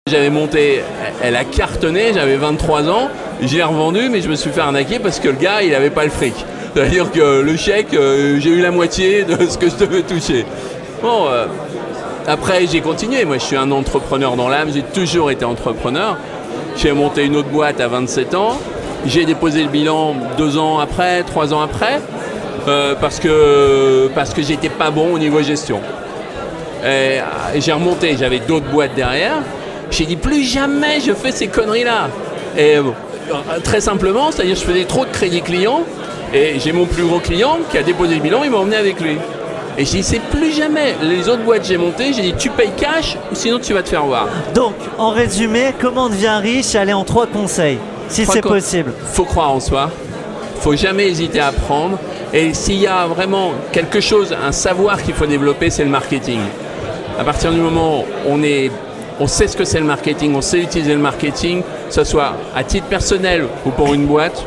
J'avais monté, elle a cartonné, j'avais 23 ans, je l'ai revendue, mais je me suis fait arnaquer parce que le gars, il n'avait pas le fric. C'est-à-dire que le chèque, j'ai eu la moitié de ce que je devais toucher. Bon, après, j'ai continué. Moi, je suis un entrepreneur dans l'âme, j'ai toujours été entrepreneur. J'ai monté une autre boîte à 27 ans. J'ai déposé le bilan 2 ans après, 3 ans après, parce que j'étais pas bon au niveau gestion. Et j'ai remonté, j'avais d'autres boîtes derrière. J'ai dit plus jamais je fais ces conneries-là. Et très simplement, c'est-à-dire je faisais trop de crédit client et j'ai mon plus gros client qui a déposé le bilan, il m'a emmené avec lui. Et j'ai dit c'est plus jamais. Les autres boîtes j'ai monté, j'ai dit tu payes cash ou sinon tu vas te faire voir. Donc, en résumé, comment on devient riche? Allez, en 3 conseils, si c'est possible. Faut croire en soi, faut jamais hésiter à apprendre. Et s'il y a vraiment quelque chose, un savoir qu'il faut développer, c'est le marketing. À partir du moment où on sait ce que c'est le marketing, on sait utiliser le marketing, que ce soit à titre personnel ou pour une boîte,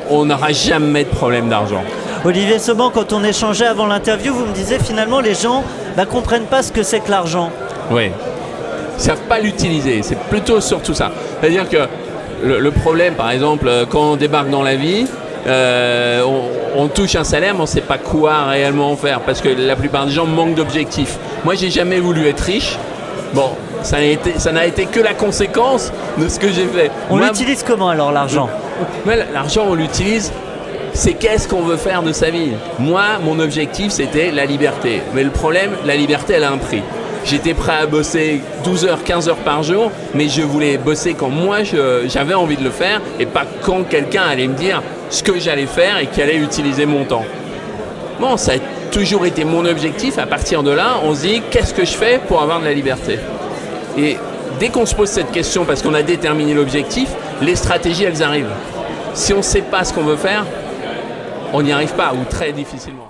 on n'aura jamais de problème d'argent. Olivier Sauban, quand on échangeait avant l'interview, vous me disiez finalement les gens ne comprennent pas ce que c'est que l'argent. Oui, ils ne savent pas l'utiliser, c'est plutôt surtout ça. C'est-à-dire que le problème, par exemple, quand on débarque dans la vie, on touche un salaire, mais on ne sait pas quoi réellement en faire, parce que la plupart des gens manquent d'objectifs. Moi, j'ai jamais voulu être riche. Bon, ça n'a été que la conséquence de ce que j'ai fait. On l'utilise comment alors l'argent? L'argent, on l'utilise, c'est qu'est-ce qu'on veut faire de sa vie. Moi, mon objectif, c'était la liberté. Mais le problème, la liberté, elle a un prix. J'étais prêt à bosser 12 heures, 15 heures par jour, mais je voulais bosser quand moi j'avais envie de le faire et pas quand quelqu'un allait me dire ce que j'allais faire et qui allait utiliser mon temps. Bon, ça a toujours été mon objectif. À partir de là, on se dit qu'est-ce que je fais pour avoir de la liberté? Et dès qu'on se pose cette question, parce qu'on a déterminé l'objectif, les stratégies, elles arrivent. Si on ne sait pas ce qu'on veut faire, on n'y arrive pas ou très difficilement.